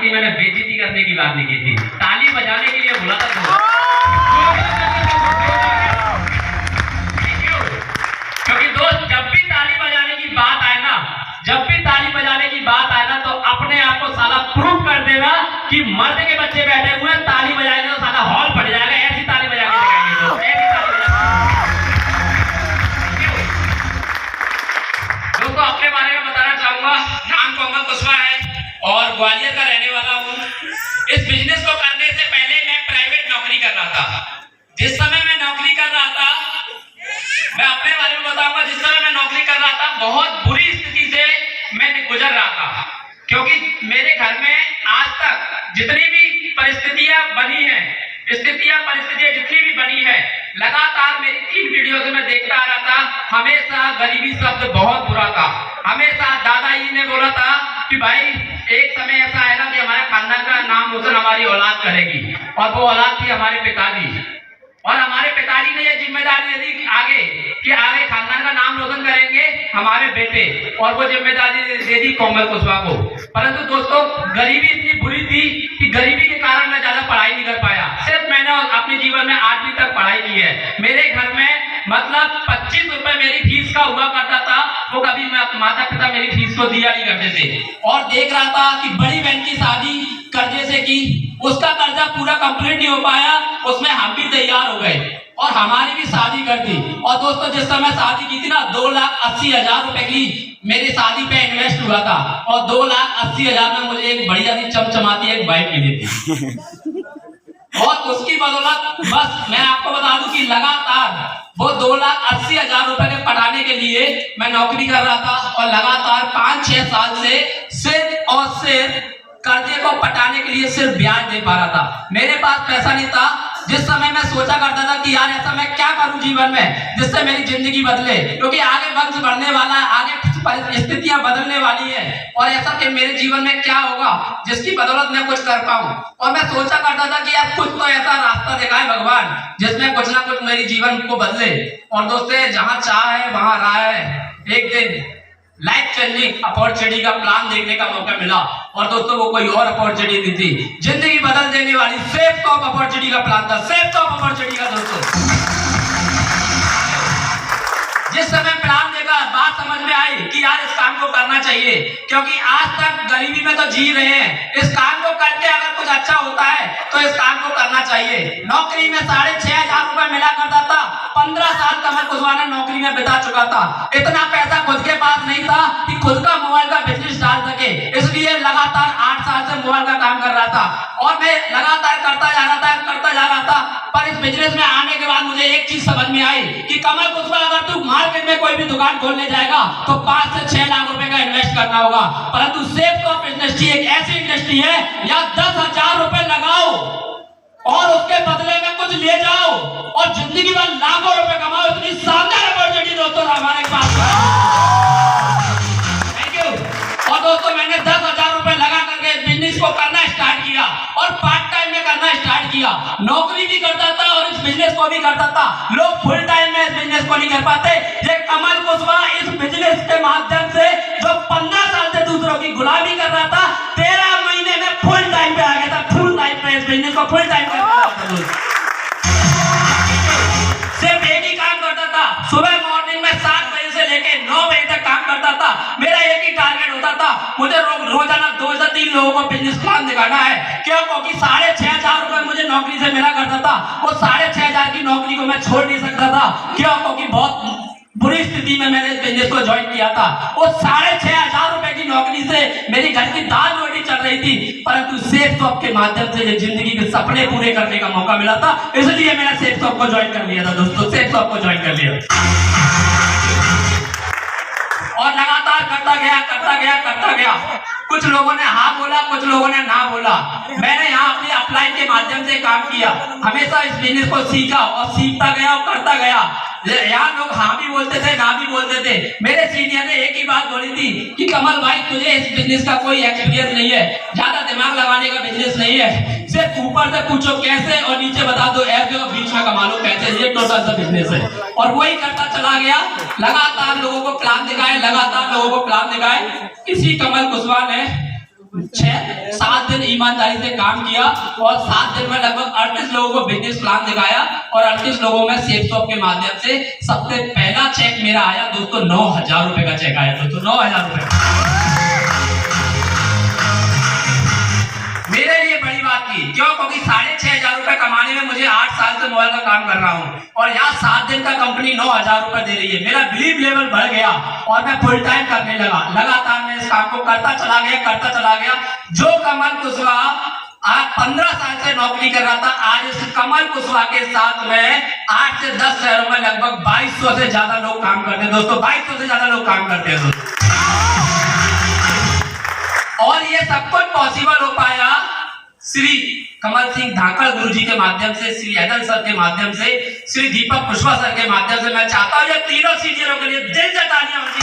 की मैंने बेइज्जती करने की बात नहीं की थी, ताली बजाने के लिए बोला था। क्योंकि दोस्त जब भी ताली बजाने की बात आए ना, तो अपने आप को साला प्रूव कर देना कि मर्द के बच्चे बैठे हुए हैं, ताली बजाएंगे तो साला हॉल फट जाएगा। ऐसी ताली बजा के दिखाएंगे दोस्त, ऐसी ताली दोस्तों अपने बारे में बताना चाहूंगा। नाम कोमल कुशवाहा है और ग्वालियर का रहने वाला हूँ। इस बिजनेस को करने से पहले मैं प्राइवेट नौकरी कर रहा था। जिस समय मैं नौकरी कर रहा था, मैं अपने बारे में बताऊंगा, जिस समय मैं नौकरी कर रहा था बहुत बुरी स्थिति से मैं गुजर रहा था। क्योंकि मेरे घर में आज तक जितनी भी परिस्थितियां जितनी भी बनी है, लगातार मेरी 3 पीढ़ियों से मैं देखता आ रहा था, हमेशा गरीबी शब्द बहुत बुरा था। हमेशा दादाजी ने बोला था कि भाई एक समय ऐसा आएगा कि हमारे खानदान का नाम रोशन हमारी औलाद करेगी, और वो औलाद थी हमारे पिताजी। और हमारे पिताजी ने ये जिम्मेदारी दी आगे कि आगे खानदान का नाम रोशन करेंगे हमारे बेटे, और वो जिम्मेदारी दे दी कोमल कुशवाहा को। परंतु दोस्तों गरीबी इतनी बुरी थी कि गरीबी के कारण मैं ज्यादा पढ़ाई नहीं कर पाया। सिर्फ मैंने अपने जीवन में 8वीं तक पढ़ाई की है। मेरे घर में मतलब 25 रुपए मेरी फीस का हुआ करता था, वो कभी माता पिता मेरी फीस को दिया नहीं करते थे। और देख रहा था कि बड़ी बहन की शादी कर्जे से की, उसका कर्जा पूरा कंप्लीट नहीं हो पाया, उसमें हम भी तैयार हो गए और हमारी भी शादी कर दी। और दोस्तों जिस समय शादी की थी ना, 2,80,000 रुपए की मेरी शादी पे इन्वेस्ट हुआ था, और 2,80,000 में मुझे एक बढ़िया सी चमचमाती एक बाइक मिली थी। और उसकी बदौलत बस मैं आपको बता दूं कि लगातार वो 2,80,000 रुपए के पटाने के लिए मैं नौकरी कर रहा था, और लगातार 5-6 साल से सिर्फ और सिर्फ कर्जे को पटाने के लिए सिर्फ ब्याज दे पा रहा था। मेरे पास पैसा नहीं था। जिस समय मैं सोचा करता था कि यार ऐसा मैं क्या करूं जीवन में जिससे मेरी जिंदगी बदले, क्योंकि आगे वक्त बढ़ने वाला है, आगे परिस्थितियां बदलने वाली है, और ऐसा कि मेरे जीवन में क्या होगा जिसकी बदौलत मैं कुछ कर पाऊं। और मैं सोचा करता था कि यार कुछ तो ऐसा रास्ता दिखाए भगवान जिसमें कुछ ना कुछ मेरी जीवन को बदले। और दोस्तों जहां चाह है वहां राह है। एक दिन लाइफ चेंजिंग अपॉर्चुनिटी का प्लान देखने का मौका मिला, और दोस्तों वो कोई और अपॉर्चुनिटी थी, जिंदगी बदल देने वाली सेफ टॉप अपॉर्चुनिटी का प्लान था, सेफ टॉप अपॉर्चुनिटी का। दोस्तों जिस समय प्लान देखा बात समझ में आई कि यार इस काम को करना चाहिए, क्योंकि आज तक गरीबी में तो जी रहे हैं, इस काम को करके अगर कुछ अच्छा होता है तो इस काम को करना चाहिए। नौकरी में 6,500 रुपए मिला करता था, 15 साल कमल कुशवाहा ने नौकरी में बिता चुका था। इतना पैसा खुद के पास नहीं था कि खुद का मोबाइल का बिजनेस डाल सके, इसलिए लगातार 8 साल से मोबाइल का काम कर रहा था, और मैं लगातार करता जा रहा था। पर इस बिजनेस में आने के बाद मुझे एक चीज समझ में आई कि कमल कुशवाहा अगर तू मार्केट में कोई भी दुकान खोलने जाएगा तो 5 से 6 लाख रुपए का इन्वेस्ट करना होगा, परंतु सेफ टॉप इंडस्ट्री एक ऐसी इंडस्ट्री है या 10,000 रुपए लगाओ और उसके बदले में कुछ ले जाओ और जिंदगी भर लाखों रुपए कमाओ। इतनी शानदार अपॉर्चुनिटी दोस्तों हमारे पास है। Thank you. और दोस्तों मैंने 10,000 रुपए लगा करके बिजनेस को करना स्टार्ट किया, और पार्ट टाइम में करना स्टार्ट किया। नौकरी भी करता था और इस बिजनेस को भी करता था। लोग फुल टाइम में इस बिजनेस को नहीं कर पाते। ये कमल कुशवाहा इस बिजनेस के माध्यम से जो 15 साल से दूसरों की गुलामी कर रहा था, 13 महीने में फुल टाइम पे आ गया था। फुल टाइम पे इस बिजनेस को फुल टाइम कर रहा था। सिर्फ एक ही काम करता था, सुबह मॉर्निंग में 7 बजे से लेके 9 बजे तक काम करता था। मेरा एक ही टारगेट होता था, मुझे रोजाना 2 से 3 लोगों को बिजनेस प्लान दिखाना है। क्यों? क्योंकि 6,500 रुपए मुझे नौकरी से मिला करता था। वो 6,500 की नौकरी को मैं छोड़ नहीं सकता था। क्यों? क्योंकि बहुत बुरी स्थिति में मैंने इस बिजनेस को ज्वाइन किया था। वो 6,500 रुपए की नौकरी से मेरी घर की दाल रोटी चल रही थी, परंतु सेफ शॉप के माध्यम से जिंदगी के सपने पूरे करने का मौका मिला था, इसलिए मैंने सेफ शॉप को ज्वाइन कर लिया था। दोस्तों सेफ शॉप को ज्वाइन कर लिया और लगातार करता गया। कुछ लोगों ने हाँ बोला, कुछ लोगों ने ना बोला। मैंने यहाँ अपनी अपलाइन के माध्यम से काम किया, हमेशा इस बिजनेस को सीखा और सीखता गया और करता गया। यहाँ लोग हाँ भी बोलते थे, ना भी बोलते थे। मेरे सीनियर ने एक ही बात बोली थी कि कमल भाई तुझे इस बिजनेस का कोई एक्सपीरियंस नहीं है, ज्यादा दिमाग लगाने का बिजनेस नहीं है, सिर्फ ऊपर से पूछो कैसे और नीचे बता दो ऐसे और बीच में कमा लो पैसे, ये टोटल सा बिजनेस है। और वही करता चला गया, लगातार लोगों को प्लान दिखाए। इसी कमल कुशवाहा ने 6-7 दिन ईमानदारी से काम किया और 7 दिन में लगभग 38 लोगों को बिजनेस प्लान दिखाया और 38 लोगों में सेफ शॉप के माध्यम से सबसे पहला चेक मेरा आया दोस्तों 9,000 रुपए का चेक आया दोस्तों, 9,000 रुपए मेरे लिए बड़ी बात थी। क्यों? क्योंकि 6,500 रुपए कमाने में मुझे 8 साल से मोबाइल का काम कर रहा हूँ और यहाँ 7 दिन का कंपनी 9,000 रुपए दे रही है। मेरा बिलीव लेवल बढ़ गया और मैं फुल टाइम करने लगा। लगातार मैं इस काम को करता चला गया। जो कमल कुशवाहा आज 15 साल से नौकरी कर रहा था, आज इस कमल कुशवाहा के साथ में 8 से 10 शहरों में लगभग 2200 से ज्यादा लोग काम करते हैं दोस्तों, 2200 से ज्यादा लोग काम करते हैं दोस्तों। और ये सब कुछ पॉसिबल हो पाया श्री कमल सिंह धाकड़ गुरु जी के माध्यम से, श्री हैदर सर के माध्यम से, श्री दीपक कुशवाहा सर के माध्यम से। मैं चाहता हूं ये तीनों सीनियरों के लिए दिल से तालियां होंगी।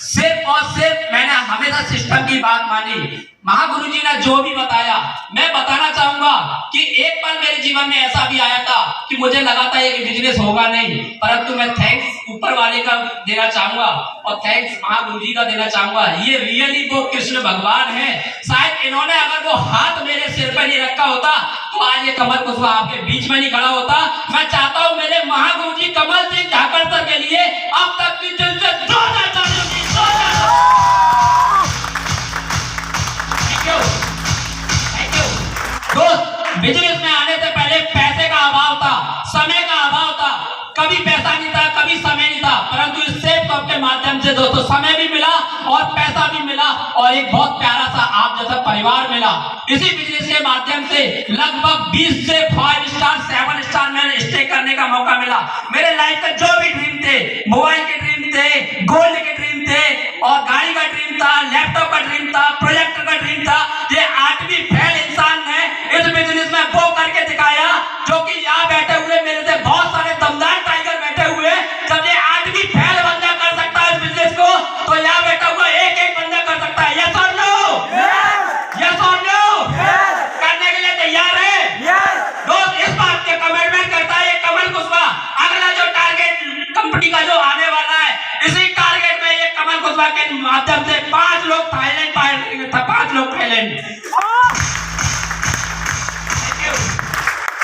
सिर्फ और सिर्फ मैंने हमेशा सिस्टम की बात मानी। महागुरु जी ने जो भी बताया, मैं बताना चाहूंगा कि एक बार मेरे जीवन में ऐसा भी आया था कि मुझे लगा था ये बिजनेस होगा नहीं, परंतु मैं थैंक्स ऊपर वाले का देना चाहूंगा और थैंक्स महागुरु जी का देना चाहूंगा। ये रियली वो कृष्ण भगवान है। शायद इन्होंने अगर वो हाथ मेरे सिर पर नहीं रखा होता तो आज ये कमल कुशवाहा आपके बीच में नहीं खड़ा होता। मैं चाहता हूं मेरे महागुरु जी कमल सिंह धाकड़ सर के लिए अब तक की दिल से दोस्त, बिजनेस में आने से पहले पैसे का अभाव था, समय का अभाव था। कभी पैसा नहीं था, कभी समय नहीं था, परंतु इस सेफ शॉप के माध्यम से दोस्तों समय भी मिला और पैसा भी मिला और एक बहुत प्यारा सा आप जैसा परिवार मिला। इसी बिजनेस के माध्यम से लगभग 20 से 5 स्टार 7 स्टार में स्टे करने का मौका मिला। मेरे लाइफ में जो भी ड्रीम थे, मोबाइल के ड्रीम थे, गोल्ड के ड्रीम थे और गाड़ी का ड्रीम था, लैपटॉप का ड्रीम था, प्रोजेक्टर का ड्रीम था, ये 8वीं फेल इंसान ने इस बिजनेस में वो करके दिखाया जो कि यहाँ बैठे हुए मेरे से बहुत सारे दमदार टाइगर बैठे हुए। जब ये 8वीं फेल बंदा कर सकता है इस बिजनेस को, तो यहाँ बैठा हुआ एक बंदा कर सकता है। यस और नो? यस और नो? करने के लिए तैयार है? दोस्त, इस बात के कमिटमेंट करता है ये कमल कुशवाहा। अगला जो टारगेट कंपनी का जो आने वाला है, इसी टारगेट में ये कमल कुशवाहा के माध्यम से 5 लोग थाईलैंड पाएंगे, 5 लोग थाईलैंड।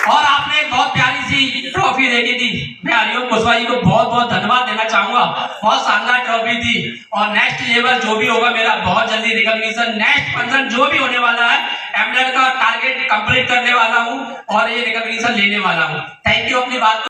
और आपने एक बहुत प्यारी सी ट्रॉफी देखी थी। मैं हरिओम कुशवाहा जी को बहुत बहुत धन्यवाद देना चाहूंगा। बहुत शानदार ट्रॉफी थी और नेक्स्ट लेवल जो भी होगा मेरा बहुत जल्दी रिकॉग्निशन, नेक्स्ट फंक्शन जो भी होने वाला है, एमएलए का टारगेट कंप्लीट करने वाला हूं और ये रिकॉग्निशन लेने वाला हूं। थैंक यू अपनी बात